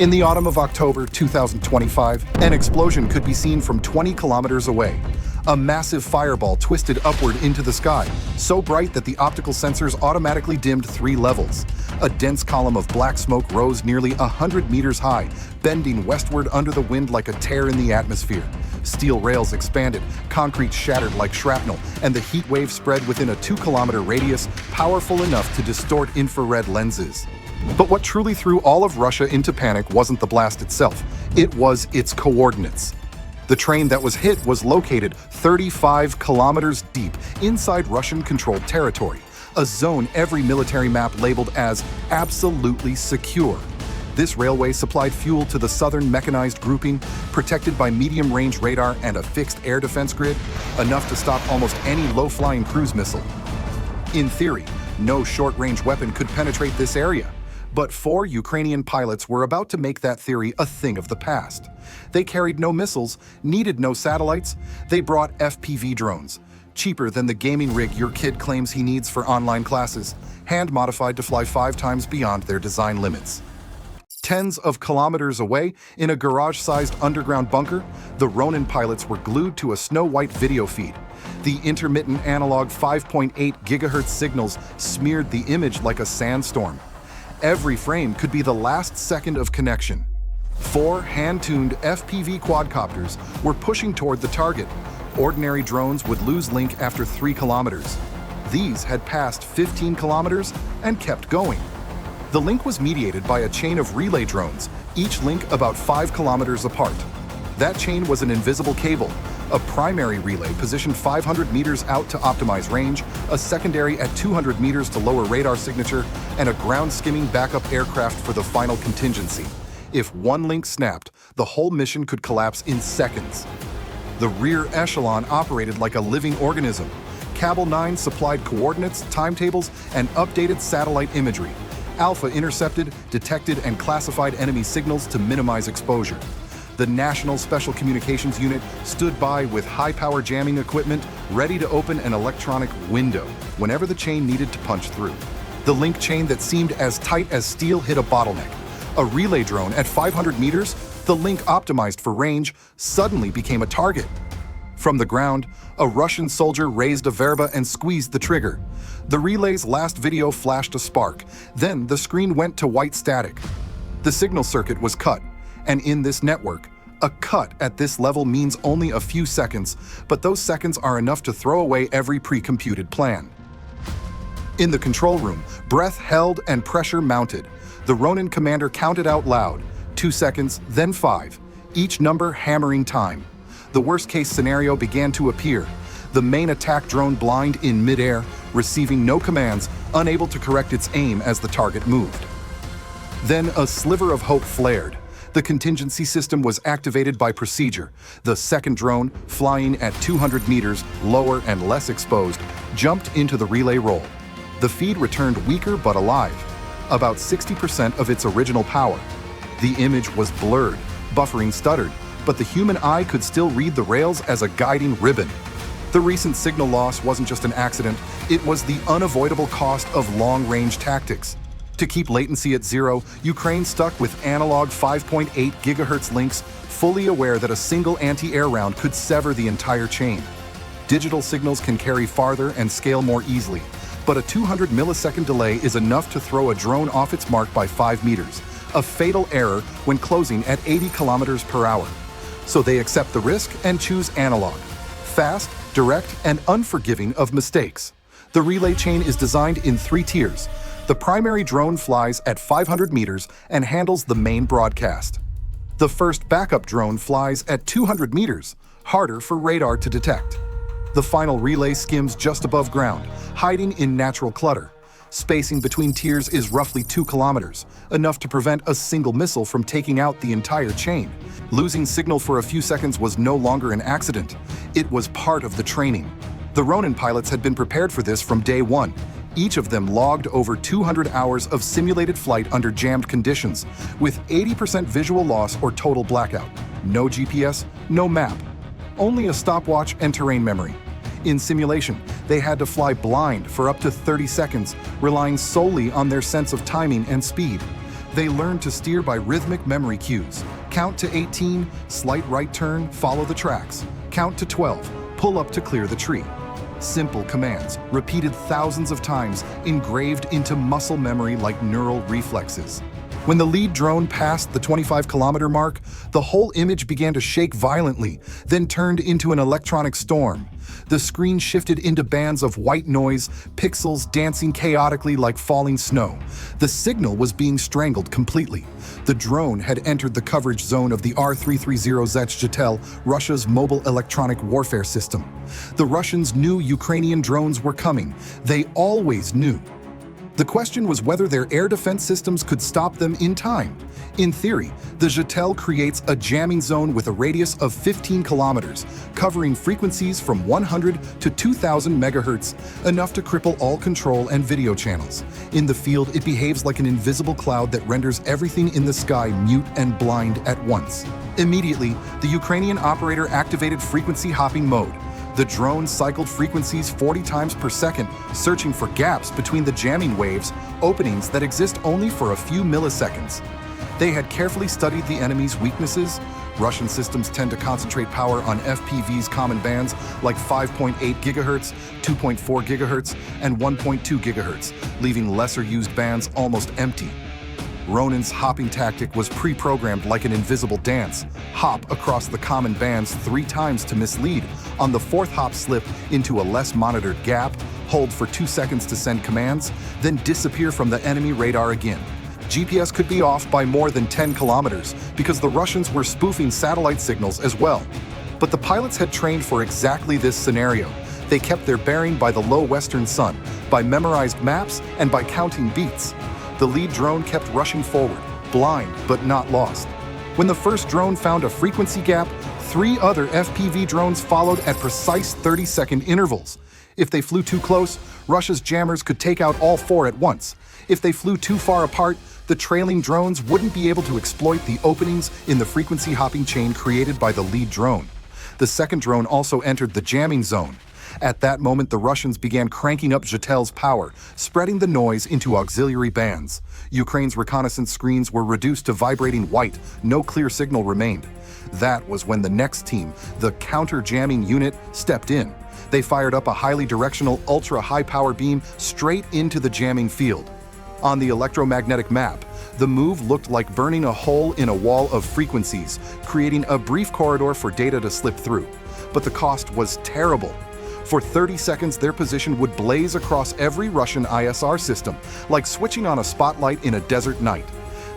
In the autumn of October 2025, an explosion could be seen from 20 kilometers away. A massive fireball twisted upward into the sky, so bright that the optical sensors automatically dimmed 3 levels. A dense column of black smoke rose nearly 100 meters high, bending westward under the wind like a tear in the atmosphere. Steel rails expanded, concrete shattered like shrapnel, and the heat wave spread within a 2-kilometer radius, powerful enough to distort infrared lenses. But what truly threw all of Russia into panic wasn't the blast itself, it was its coordinates. The train that was hit was located 35 kilometers deep inside Russian-controlled territory, a zone every military map labeled as absolutely secure. This railway supplied fuel to the southern mechanized grouping, protected by medium-range radar and a fixed air defense grid, enough to stop almost any low-flying cruise missile. In theory, no short-range weapon could penetrate this area. But 4 Ukrainian pilots were about to make that theory a thing of the past. They carried no missiles, needed no satellites. They brought FPV drones, cheaper than the gaming rig your kid claims he needs for online classes, hand-modified to fly 5 times beyond their design limits. Tens of kilometers away, in a garage-sized underground bunker, the Ronin pilots were glued to a snow-white video feed. The intermittent analog 5.8 gigahertz signals smeared the image like a sandstorm. Every frame could be the last second of connection. 4 hand-tuned FPV quadcopters were pushing toward the target. Ordinary drones would lose link after 3 kilometers. These had passed 15 kilometers and kept going. The link was mediated by a chain of relay drones, each link about 5 kilometers apart. That chain was an invisible cable, a primary relay positioned 500 meters out to optimize range, a secondary at 200 meters to lower radar signature, and a ground-skimming backup aircraft for the final contingency. If one link snapped, the whole mission could collapse in seconds. The rear echelon operated like a living organism. Kabul 9 supplied coordinates, timetables, and updated satellite imagery. Alpha intercepted, detected, and classified enemy signals to minimize exposure. The National Special Communications Unit stood by with high-power jamming equipment ready to open an electronic window whenever the chain needed to punch through. The link chain that seemed as tight as steel hit a bottleneck. A relay drone at 500 meters, the link optimized for range, suddenly became a target. From the ground, a Russian soldier raised a Verba and squeezed the trigger. The relay's last video flashed a spark. Then the screen went to white static. The signal circuit was cut. And in this network, a cut at this level means only a few seconds, but those seconds are enough to throw away every pre-computed plan. In the control room, breath held and pressure mounted. The Ronin commander counted out loud, 2 seconds, then 5, each number hammering time. The worst-case scenario began to appear. The main attack drone blind in midair, receiving no commands, unable to correct its aim as the target moved. Then a sliver of hope flared. The contingency system was activated by procedure. The second drone, flying at 200 meters, lower and less exposed, jumped into the relay role. The feed returned weaker but alive, about 60% of its original power. The image was blurred, buffering stuttered, but the human eye could still read the rails as a guiding ribbon. The recent signal loss wasn't just an accident, it was the unavoidable cost of long-range tactics. To keep latency at 0, Ukraine stuck with analog 5.8 gigahertz links, fully aware that a single anti-air round could sever the entire chain. Digital signals can carry farther and scale more easily, but a 200 millisecond delay is enough to throw a drone off its mark by 5 meters, a fatal error when closing at 80 kilometers per hour. So they accept the risk and choose analog. Fast, direct, and unforgiving of mistakes. The relay chain is designed in 3 tiers. The primary drone flies at 500 meters and handles the main broadcast. The first backup drone flies at 200 meters, harder for radar to detect. The final relay skims just above ground, hiding in natural clutter. Spacing between tiers is roughly 2 kilometers, enough to prevent a single missile from taking out the entire chain. Losing signal for a few seconds was no longer an accident. It was part of the training. The Ronin pilots had been prepared for this from day one. Each of them logged over 200 hours of simulated flight under jammed conditions, with 80% visual loss or total blackout. No GPS, no map. Only a stopwatch and terrain memory. In simulation, they had to fly blind for up to 30 seconds, relying solely on their sense of timing and speed. They learned to steer by rhythmic memory cues. Count to 18, slight right turn, follow the tracks. Count to 12, pull up to clear the tree. Simple commands, repeated thousands of times, engraved into muscle memory like neural reflexes. When the lead drone passed the 25-kilometer mark, the whole image began to shake violently, then turned into an electronic storm. The screen shifted into bands of white noise, pixels dancing chaotically like falling snow. The signal was being strangled completely. The drone had entered the coverage zone of the R-330Z Zhitel, Russia's mobile electronic warfare system. The Russians knew Ukrainian drones were coming. They always knew. The question was whether their air defense systems could stop them in time. In theory, the Zhitel creates a jamming zone with a radius of 15 kilometers, covering frequencies from 100 to 2000 megahertz, enough to cripple all control and video channels. In the field, it behaves like an invisible cloud that renders everything in the sky mute and blind at once. Immediately, the Ukrainian operator activated frequency hopping mode. The drone cycled frequencies 40 times per second, searching for gaps between the jamming waves, openings that exist only for a few milliseconds. They had carefully studied the enemy's weaknesses. Russian systems tend to concentrate power on FPV's common bands like 5.8 GHz, 2.4 GHz, and 1.2 GHz, leaving lesser-used bands almost empty. Ronin's hopping tactic was pre-programmed like an invisible dance. Hop across the common bands 3 times to mislead. On the 4th hop, slip into a less monitored gap, hold for 2 seconds to send commands, then disappear from the enemy radar again. GPS could be off by more than 10 kilometers because the Russians were spoofing satellite signals as well. But the pilots had trained for exactly this scenario. They kept their bearing by the low western sun, by memorized maps, and by counting beats. The lead drone kept rushing forward, blind but not lost. When the first drone found a frequency gap, 3 other FPV drones followed at precise 30-second intervals. If they flew too close, Russia's jammers could take out all 4 at once. If they flew too far apart, the trailing drones wouldn't be able to exploit the openings in the frequency hopping chain created by the lead drone. The second drone also entered the jamming zone. At that moment, the Russians began cranking up Zhitel's power, spreading the noise into auxiliary bands. Ukraine's reconnaissance screens were reduced to vibrating white. No clear signal remained. That was when the next team, the counter-jamming unit, stepped in. They fired up a highly directional, ultra-high-power beam straight into the jamming field. On the electromagnetic map, the move looked like burning a hole in a wall of frequencies, creating a brief corridor for data to slip through. But the cost was terrible. For 30 seconds, their position would blaze across every Russian ISR system, like switching on a spotlight in a desert night.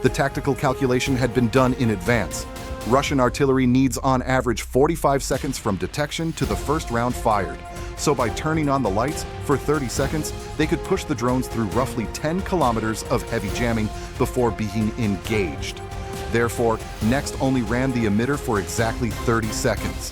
The tactical calculation had been done in advance. Russian artillery needs on average 45 seconds from detection to the first round fired. So by turning on the lights for 30 seconds, they could push the drones through roughly 10 kilometers of heavy jamming before being engaged. Therefore, Next only ran the emitter for exactly 30 seconds.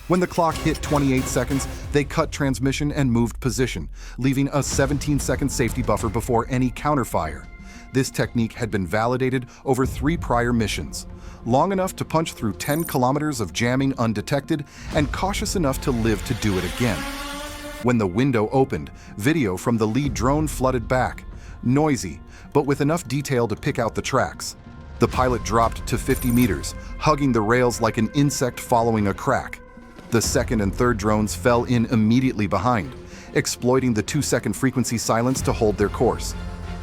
When the clock hit 28 seconds, they cut transmission and moved position, leaving a 17-second safety buffer before any counterfire. This technique had been validated over 3 prior missions, long enough to punch through 10 kilometers of jamming undetected and cautious enough to live to do it again. When the window opened, video from the lead drone flooded back, noisy, but with enough detail to pick out the tracks. The pilot dropped to 50 meters, hugging the rails like an insect following a crack. The second and third drones fell in immediately behind, exploiting the 2-second frequency silence to hold their course.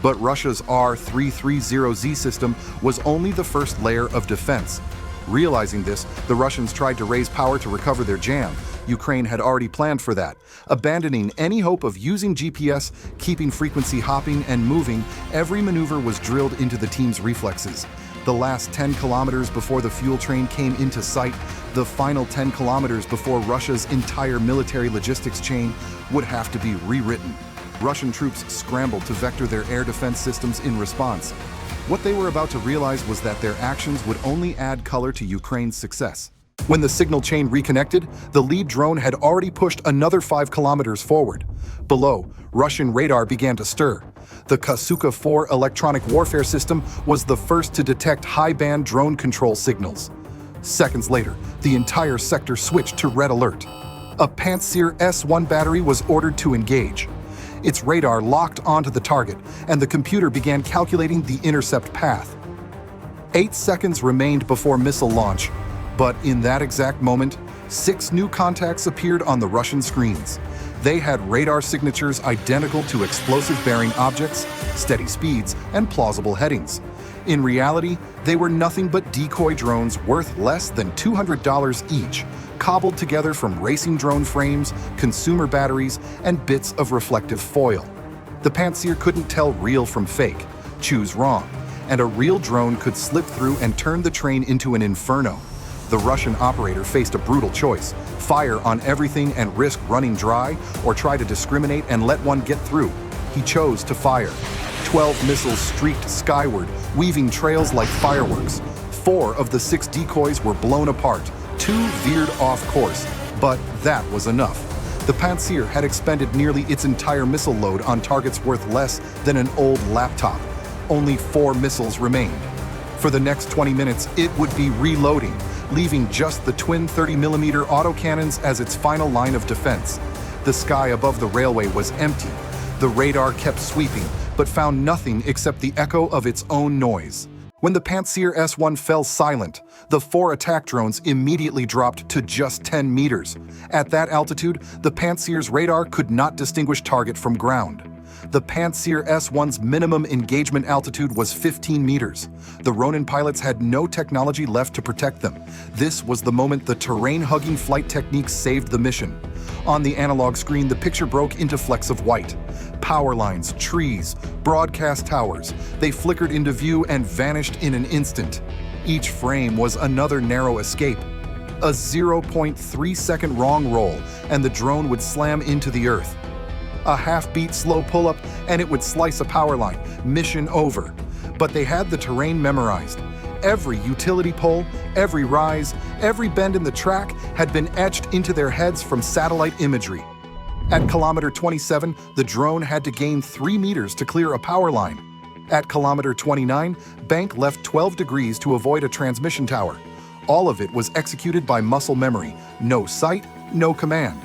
But Russia's R-330Z system was only the first layer of defense. Realizing this, the Russians tried to raise power to recover their jam. Ukraine had already planned for that. Abandoning any hope of using GPS, keeping frequency hopping and moving, every maneuver was drilled into the team's reflexes. The last 10 kilometers before the fuel train came into sight, the final 10 kilometers before Russia's entire military logistics chain would have to be rewritten. Russian troops scrambled to vector their air defense systems in response. What they were about to realize was that their actions would only add color to Ukraine's success. When the signal chain reconnected, the lead drone had already pushed another 5 kilometers forward. Below, Russian radar began to stir. The Kasuka-4 electronic warfare system was the first to detect high-band drone control signals. Seconds later, the entire sector switched to red alert. A Pantsir S-1 battery was ordered to engage. Its radar locked onto the target, and the computer began calculating the intercept path. 8 seconds remained before missile launch, but in that exact moment, 6 new contacts appeared on the Russian screens. They had radar signatures identical to explosive-bearing objects, steady speeds, and plausible headings. In reality, they were nothing but decoy drones worth less than $200 each, cobbled together from racing drone frames, consumer batteries, and bits of reflective foil. The Pantsir couldn't tell real from fake, choose wrong, and a real drone could slip through and turn the train into an inferno. The Russian operator faced a brutal choice: fire on everything and risk running dry, or try to discriminate and let one get through. He chose to fire. 12 missiles streaked skyward, weaving trails like fireworks. 4 of the 6 decoys were blown apart, 2 veered off course, but that was enough. The Pantsir had expended nearly its entire missile load on targets worth less than an old laptop. Only 4 missiles remained. For the next 20 minutes, it would be reloading, leaving just the twin 30mm autocannons as its final line of defense. The sky above the railway was empty. The radar kept sweeping, but found nothing except the echo of its own noise. When the Pantsir S-1 fell silent, the 4 attack drones immediately dropped to just 10 meters. At that altitude, the Pantsir's radar could not distinguish target from ground. The Pantsir S-1's minimum engagement altitude was 15 meters. The Ronin pilots had no technology left to protect them. This was the moment the terrain-hugging flight techniques saved the mission. On the analog screen, the picture broke into flecks of white. Power lines, trees, broadcast towers. They flickered into view and vanished in an instant. Each frame was another narrow escape. A 0.3-second wrong roll, and the drone would slam into the earth. A half-beat slow pull-up, and it would slice a power line. Mission over. But they had the terrain memorized. Every utility pole, every rise, every bend in the track had been etched into their heads from satellite imagery. At kilometer 27, the drone had to gain 3 meters to clear a power line. At kilometer 29, Bank left 12 degrees to avoid a transmission tower. All of it was executed by muscle memory. No sight, no command.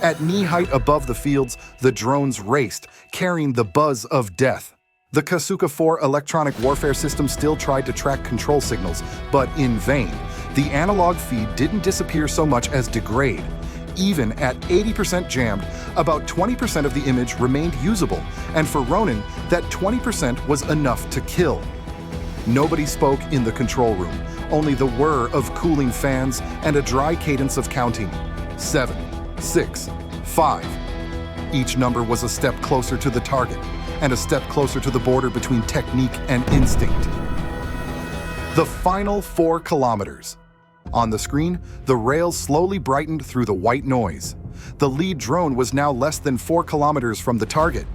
At knee height above the fields, the drones raced, carrying the buzz of death. The Kasuka 4 electronic warfare system still tried to track control signals, but in vain. The analog feed didn't disappear so much as degrade. Even at 80% jammed, about 20% of the image remained usable, and for Ronin, that 20% was enough to kill. Nobody spoke in the control room, only the whir of cooling fans and a dry cadence of counting. 7, 6, 5. Each number was a step closer to the target, and a step closer to the border between technique and instinct. The final 4 kilometers. On the screen, the rails slowly brightened through the white noise. The lead drone was now less than 4 kilometers from the target.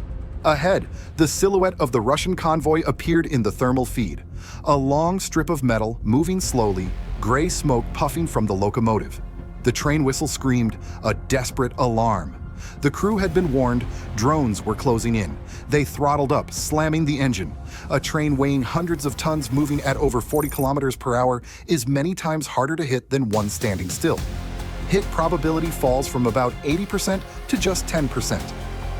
Ahead, the silhouette of the Russian convoy appeared in the thermal feed. A long strip of metal moving slowly, gray smoke puffing from the locomotive. The train whistle screamed, a desperate alarm. The crew had been warned, drones were closing in. They throttled up, slamming the engine. A train weighing hundreds of tons moving at over 40 kilometers per hour is many times harder to hit than one standing still. Hit probability falls from about 80% to just 10%.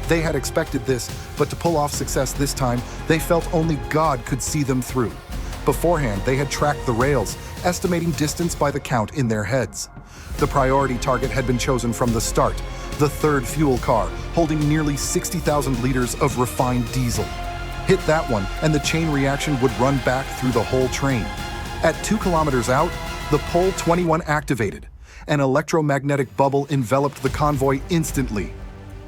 They had expected this, but to pull off success this time, they felt only God could see them through. Beforehand, they had tracked the rails, estimating distance by the count in their heads. The priority target had been chosen from the start, the third fuel car, holding nearly 60,000 liters of refined diesel. Hit that one, and the chain reaction would run back through the whole train. At 2 kilometers out, the Pole-21 activated. An electromagnetic bubble enveloped the convoy instantly.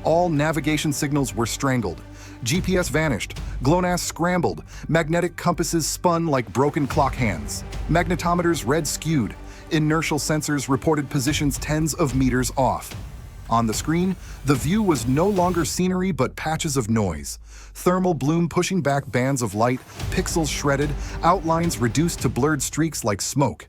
All navigation signals were strangled. GPS vanished, GLONASS scrambled, magnetic compasses spun like broken clock hands. Magnetometers read skewed. Inertial sensors reported positions tens of meters off. On the screen, the view was no longer scenery but patches of noise. Thermal bloom pushing back bands of light, pixels shredded, outlines reduced to blurred streaks like smoke.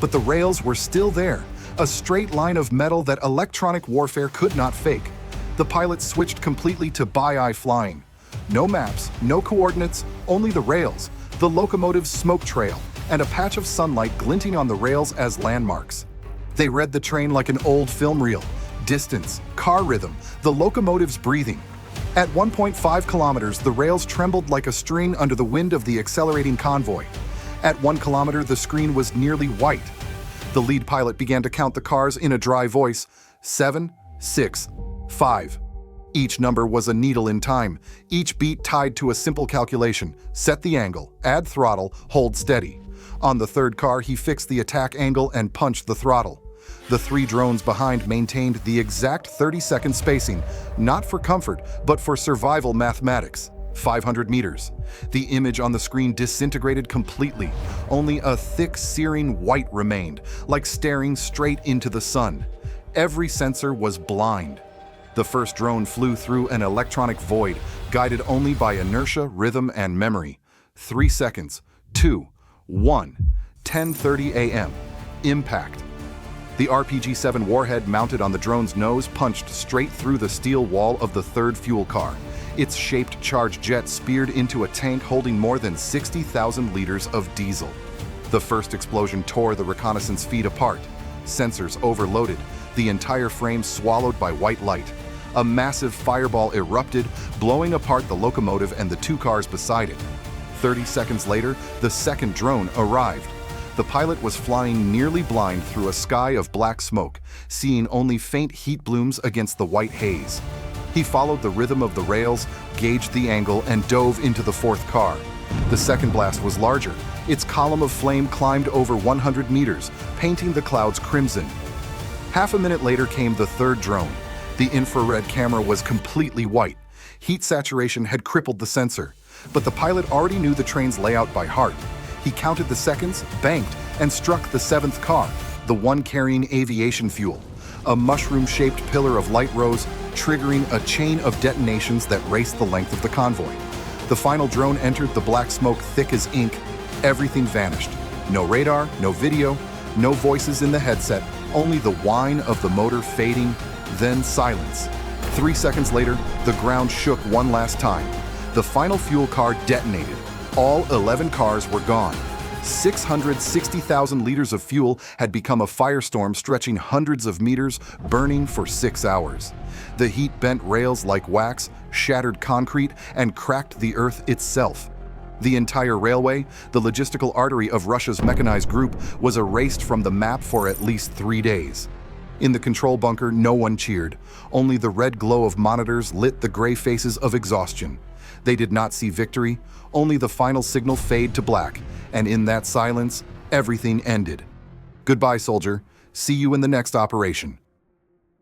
But the rails were still there, a straight line of metal that electronic warfare could not fake. The pilots switched completely to by-eye flying. No maps, no coordinates, only the rails, the locomotive's smoke trail, and a patch of sunlight glinting on the rails as landmarks. They read the train like an old film reel. Distance, car rhythm, the locomotive's breathing. At 1.5 kilometers, the rails trembled like a string under the wind of the accelerating convoy. At 1 kilometer, the screen was nearly white. The lead pilot began to count the cars in a dry voice. 7, 6, 5. Each number was a needle in time, each beat tied to a simple calculation. Set the angle, add throttle, hold steady. On the third car, he fixed the attack angle and punched the throttle. The 3 drones behind maintained the exact 30-second spacing, not for comfort, but for survival mathematics. 500 meters. The image on the screen disintegrated completely. Only a thick, searing white remained, like staring straight into the sun. Every sensor was blind. The first drone flew through an electronic void, guided only by inertia, rhythm, and memory. 3 seconds. 2, 1. 10:30 a.m. Impact. The RPG-7 warhead mounted on the drone's nose punched straight through the steel wall of the third fuel car. Its shaped charge jet speared into a tank holding more than 60,000 liters of diesel. The first explosion tore the reconnaissance feed apart. Sensors overloaded, the entire frame swallowed by white light. A massive fireball erupted, blowing apart the locomotive and the 2 cars beside it. 30 seconds later, the second drone arrived. The pilot was flying nearly blind through a sky of black smoke, seeing only faint heat blooms against the white haze. He followed the rhythm of the rails, gauged the angle, and dove into the fourth car. The second blast was larger. Its column of flame climbed over 100 meters, painting the clouds crimson. Half a minute later came the third drone. The infrared camera was completely white. Heat saturation had crippled the sensor, but the pilot already knew the train's layout by heart. He counted the seconds, banked, and struck the 7th car, the one carrying aviation fuel. A mushroom-shaped pillar of light rose, triggering a chain of detonations that raced the length of the convoy. The final drone entered the black smoke thick as ink. Everything vanished. No radar, no video, no voices in the headset, only the whine of the motor fading, then silence. 3 seconds later, the ground shook one last time. The final fuel car detonated. All 11 cars were gone. 660,000 liters of fuel had become a firestorm stretching hundreds of meters, burning for 6 hours. The heat bent rails like wax, shattered concrete, and cracked the earth itself. The entire railway, the logistical artery of Russia's mechanized group, was erased from the map for at least 3 days. In the control bunker, no one cheered. Only the red glow of monitors lit the gray faces of exhaustion. They did not see victory, only the final signal fade to black, and in that silence, everything ended. Goodbye, soldier. See you in the next operation.